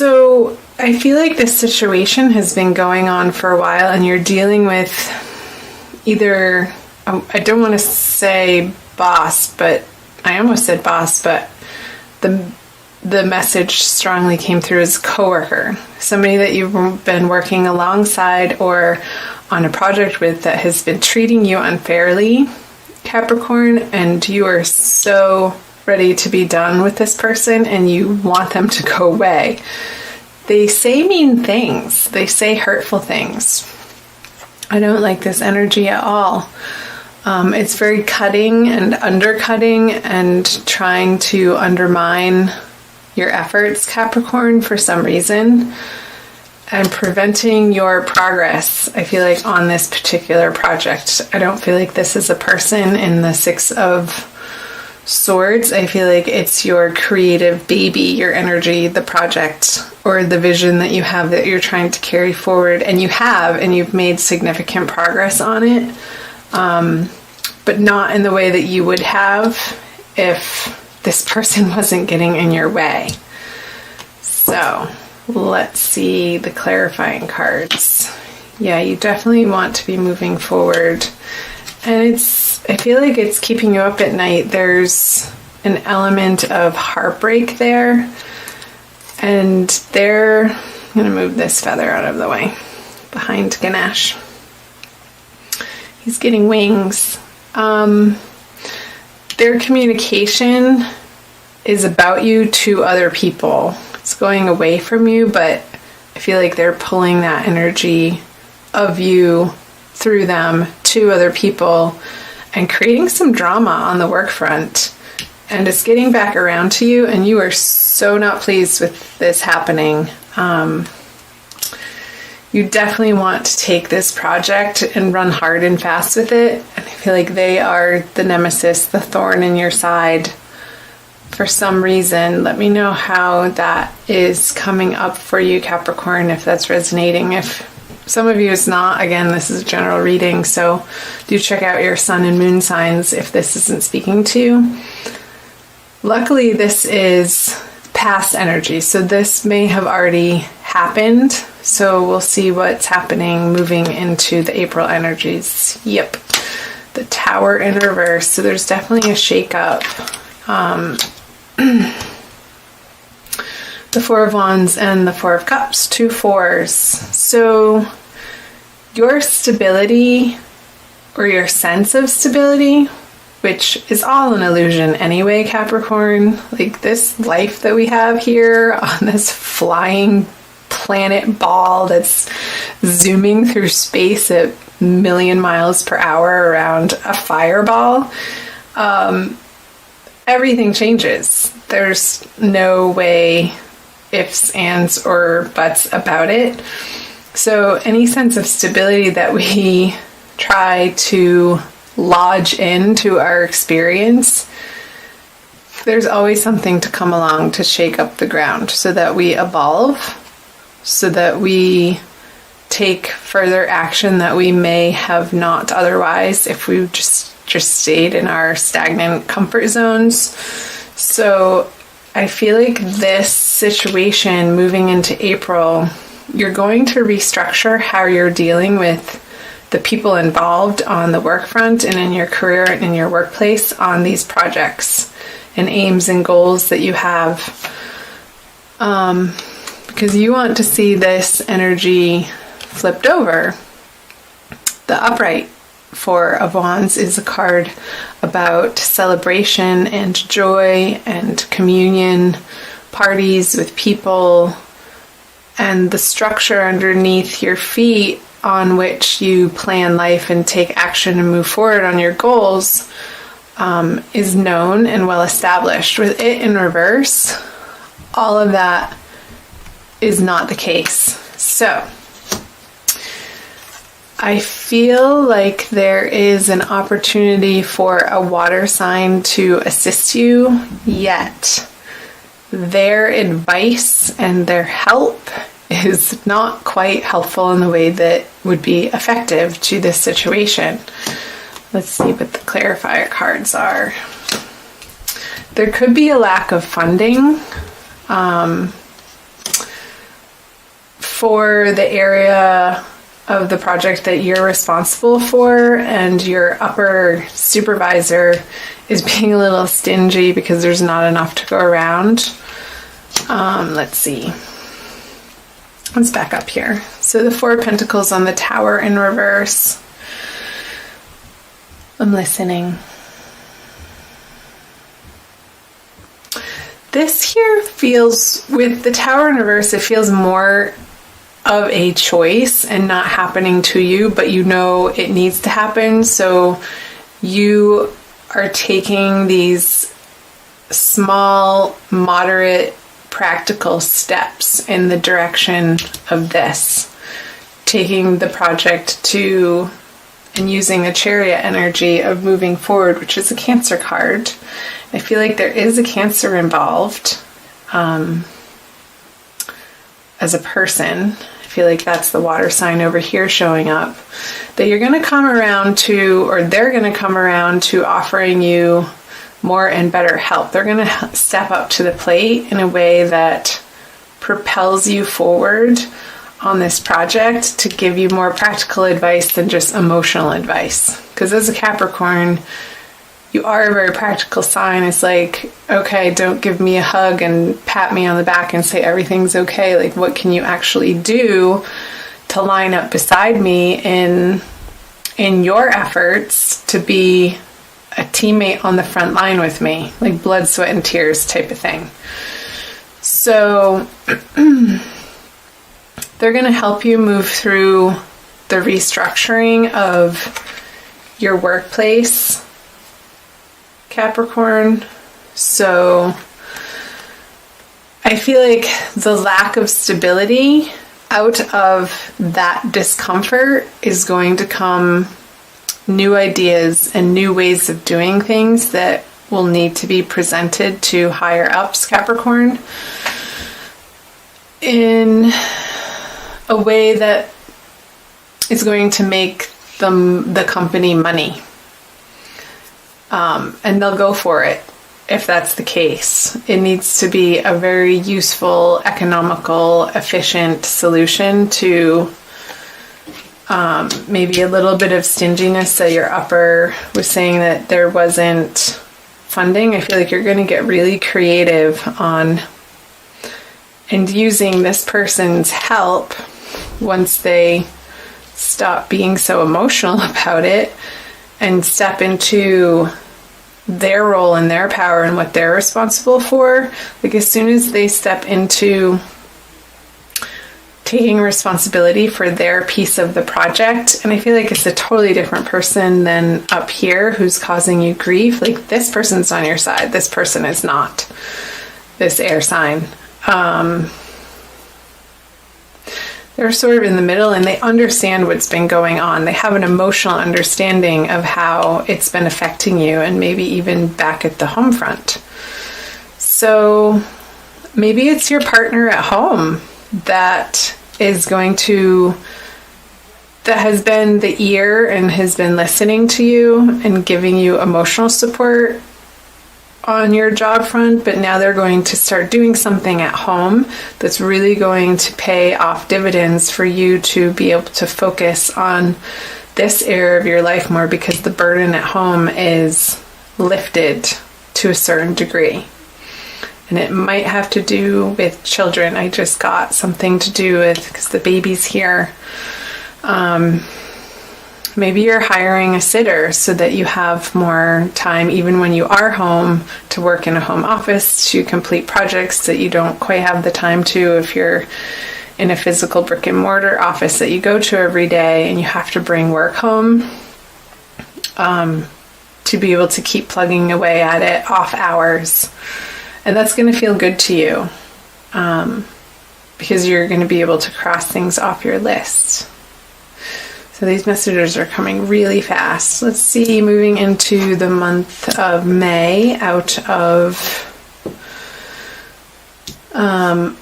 So I feel like this situation has been going on for a while, and you're dealing with either, I don't want to say boss, but I almost said boss, but the message strongly came through as coworker, somebody that you've been working alongside or on a project with that has been treating you unfairly, Capricorn, and you are so ready to be done with this person and you want them to go away. They say mean things. They say hurtful things. I don't like this energy at all. It's very cutting and undercutting and trying to undermine your efforts, Capricorn, for some reason, and preventing your progress, I feel like, on this particular project. I don't feel like this is a person in the Six of Swords. I feel like it's your creative baby, your energy, the project, or the vision that you have that you're trying to carry forward, and you've made significant progress on it, but not in the way that you would have if this person wasn't getting in your way. So let's see the clarifying cards. Yeah, you definitely want to be moving forward. And I feel like it's keeping you up at night. There's an element of heartbreak there. And I'm going to move this feather out of the way behind Ganesh. He's getting wings. Their communication is about you to other people. It's going away from you, but I feel like they're pulling that energy of you through them to other people and creating some drama on the work front. And it's getting back around to you, and you are so not pleased with this happening. You definitely want to take this project and run hard and fast with it. And I feel like they are the nemesis, the thorn in your side for some reason. Let me know how that is coming up for you, Capricorn, if that's resonating. If some of you it's not, again, this is a general reading, so do check out your sun and moon signs if this isn't speaking to you. Luckily, this is past energy, so this may have already happened. So we'll see what's happening moving into the April energies. Yep, the Tower in reverse. So there's definitely a shake-up. The Four of Wands and the Four of Cups, 2 4s. So your stability, or your sense of stability, which is all an illusion anyway, Capricorn. Like this life that we have here on this flying planet ball that's zooming through space at a million miles per hour around a fireball. Everything changes. There's no way, ifs, ands, or buts about it. So any sense of stability that we try to lodge into our experience, there's always something to come along to shake up the ground so that we evolve, so that we take further action that we may have not otherwise if we just stayed in our stagnant comfort zones. So I feel like this situation moving into April, you're going to restructure how you're dealing with the people involved on the work front and in your career and in your workplace on these projects and aims and goals that you have. Because you want to see this energy flipped over. The upright Four of Wands is a card about celebration and joy and communion, parties with people, and the structure underneath your feet on which you plan life and take action and move forward on your goals is known and well established. With it in reverse, all of that is not the case. So I feel like there is an opportunity for a water sign to assist you, yet their advice and their help is not quite helpful in the way that would be effective to this situation. Let's see what the clarifier cards are. There could be a lack of funding. for the area of the project that you're responsible for, and your upper supervisor is being a little stingy because there's not enough to go around. Let's see. Let's back up here. So the Four of Pentacles on the Tower in reverse. I'm listening. This here feels, with the Tower in reverse, it feels more of a choice and not happening to you, but you know it needs to happen. So you are taking these small, moderate, practical steps in the direction of this. Taking the project to and using the Chariot energy of moving forward, which is a Cancer card. I feel like there is a Cancer involved as a person. I feel like that's the water sign over here showing up. That you're going to come around to, or they're going to come around to offering you more and better help. They're going to step up to the plate in a way that propels you forward on this project to give you more practical advice than just emotional advice. Because as a Capricorn, you are a very practical sign. It's like, okay, don't give me a hug and pat me on the back and say everything's okay. Like, what can you actually do to line up beside me in your efforts to be a teammate on the front line with me, like blood, sweat, and tears type of thing. So they're going to help you move through the restructuring of your workplace, Capricorn. So I feel like the lack of stability out of that discomfort is going to come new ideas and new ways of doing things that will need to be presented to higher ups, Capricorn, in a way that is going to make the company money. And they'll go for it if that's the case. It needs to be a very useful, economical, efficient solution to maybe a little bit of stinginess that your upper was saying that there wasn't funding. I feel like you're going to get really creative on and using this person's help once they stop being so emotional about it and step into their role and their power and what they're responsible for. Like, as soon as they step into taking responsibility for their piece of the project, and I feel like it's a totally different person than up here who's causing you grief. Like, this person's on your side, this person is not, this air sign. They're sort of in the middle, and they understand what's been going on. They have an emotional understanding of how it's been affecting you, and maybe even back at the home front. So maybe it's your partner at home that is going to, that has been the ear and has been listening to you and giving you emotional support on your job front, but now they're going to start doing something at home that's really going to pay off dividends for you to be able to focus on this area of your life more, because the burden at home is lifted to a certain degree. And it might have to do with children. I just got something to do with, because the baby's here. Maybe you're hiring a sitter so that you have more time, even when you are home, to work in a home office, to complete projects that you don't quite have the time to if you're in a physical brick and mortar office that you go to every day and you have to bring work home, to be able to keep plugging away at it off hours. And that's going to feel good to you, because you're going to be able to cross things off your list. So these messages are coming really fast. Let's see, moving into the month of May out of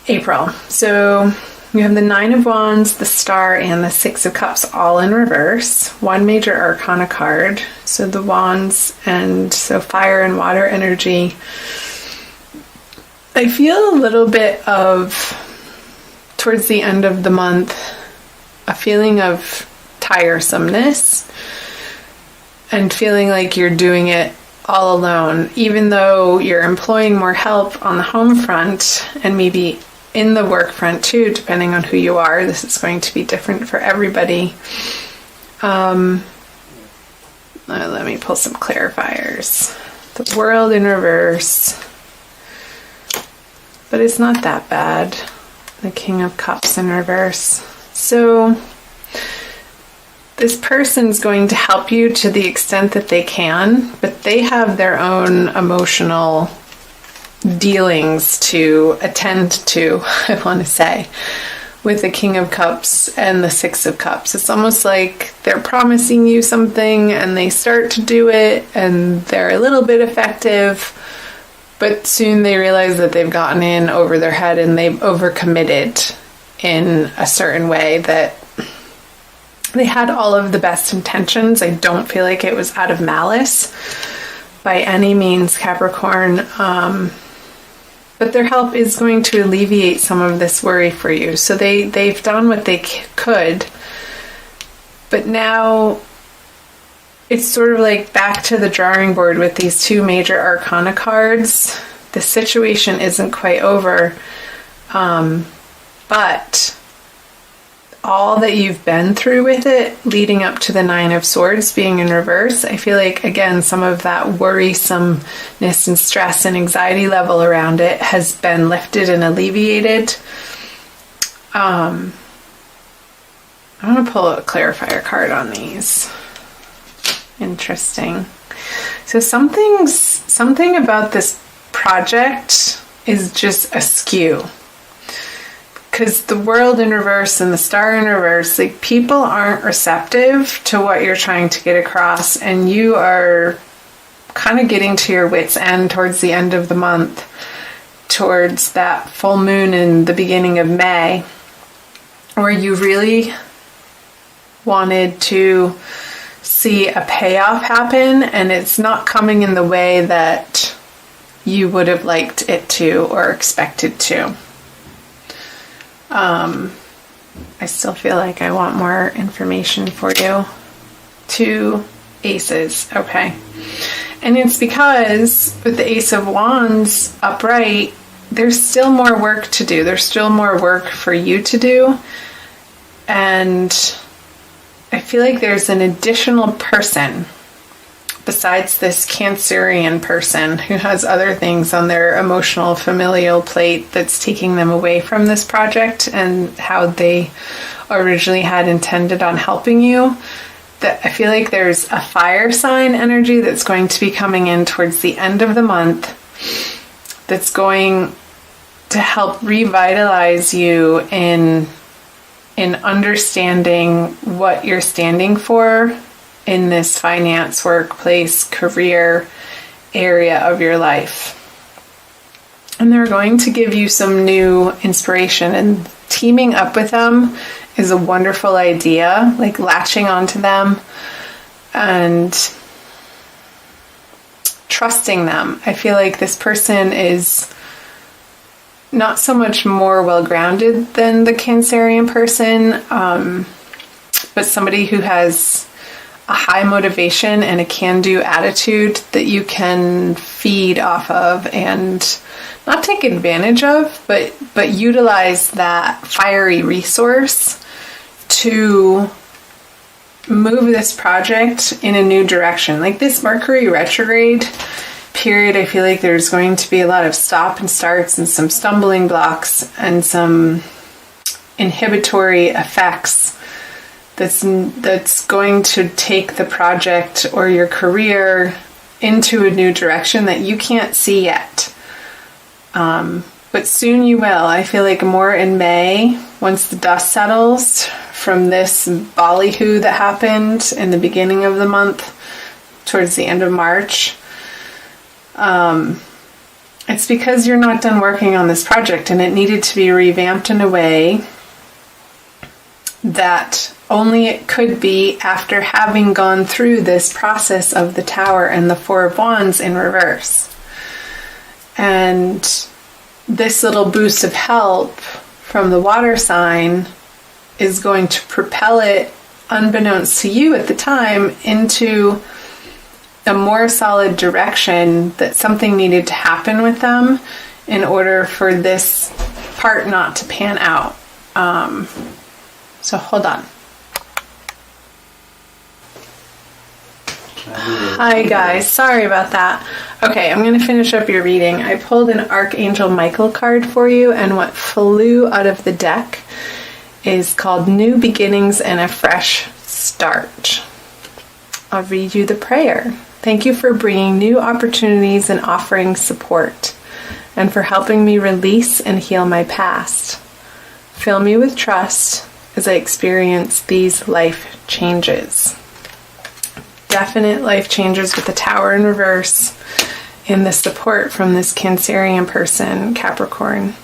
April. So you have the Nine of Wands, the Star, and the Six of Cups all in reverse. One major arcana card. So the Wands, and so fire and water energy. I feel a little bit of towards the end of the month, a feeling of tiresomeness and feeling like you're doing it all alone, even though you're employing more help on the home front and maybe in the work front too, depending on who you are. This is going to be different for everybody. Let me pull some clarifiers. The World in reverse, but it's not that bad. The King of Cups in reverse. So this person's going to help you to the extent that they can, but they have their own emotional dealings to attend to, I want to say, with the King of Cups and the Six of Cups. It's almost like they're promising you something and they start to do it and they're a little bit effective, but soon they realize that they've gotten in over their head and they've overcommitted in a certain way that they had all of the best intentions. I don't feel like it was out of malice by any means, Capricorn. But their help is going to alleviate some of this worry for you. So they've done what they could, but now it's sort of like back to the drawing board with these two major arcana cards. The situation isn't quite over, but all that you've been through with it leading up to the Nine of Swords being in reverse, I feel like, again, some of that worrisomeness and stress and anxiety level around it has been lifted and alleviated. I'm going to pull a clarifier card on these. Interesting. So something about this project is just askew. Because the World in reverse and the Star in reverse, like, people aren't receptive to what you're trying to get across, and you are kind of getting to your wit's end towards the end of the month, towards that full moon in the beginning of May, where you really wanted to see a payoff happen, and it's not coming in the way that you would have liked it to or expected to. I still feel like I want more information for you. 2 aces, okay. And it's because with the Ace of Wands upright, there's still more work to do. There's still more work for you to do. And I feel like there's an additional person besides this Cancerian person who has other things on their emotional familial plate that's taking them away from this project and how they originally had intended on helping you. That I feel like there's a fire sign energy that's going to be coming in towards the end of the month that's going to help revitalize you in understanding what you're standing for in this finance, workplace, career area of your life. And they're going to give you some new inspiration, and teaming up with them is a wonderful idea, like latching onto them and trusting them. I feel like this person is not so much more well-grounded than the Cancerian person, but somebody who has a high motivation and a can-do attitude that you can feed off of and not take advantage of, but utilize that fiery resource to move this project in a new direction. Like this Mercury retrograde period, I feel like there's going to be a lot of stop and starts and some stumbling blocks and some inhibitory effects that's going to take the project or your career into a new direction that you can't see yet. But soon you will. I feel like more in May, once the dust settles from this ballyhoo that happened in the beginning of the month, towards the end of March. It's because you're not done working on this project and it needed to be revamped in a way that only it could be after having gone through this process of the Tower and the Four of Wands in reverse. And this little boost of help from the water sign is going to propel it, unbeknownst to you at the time, into a more solid direction, that something needed to happen with them in order for this part not to pan out. So hold on. Hi guys, sorry about that. Okay, I'm going to finish up your reading. I pulled an Archangel Michael card for you, and what flew out of the deck is called New Beginnings and a Fresh Start. I'll read you the prayer. Thank you for bringing new opportunities and offering support, and for helping me release and heal my past. Fill me with trust as I experience these life changes. Definite life changes with the Tower in reverse in the support from this Cancerian person, Capricorn.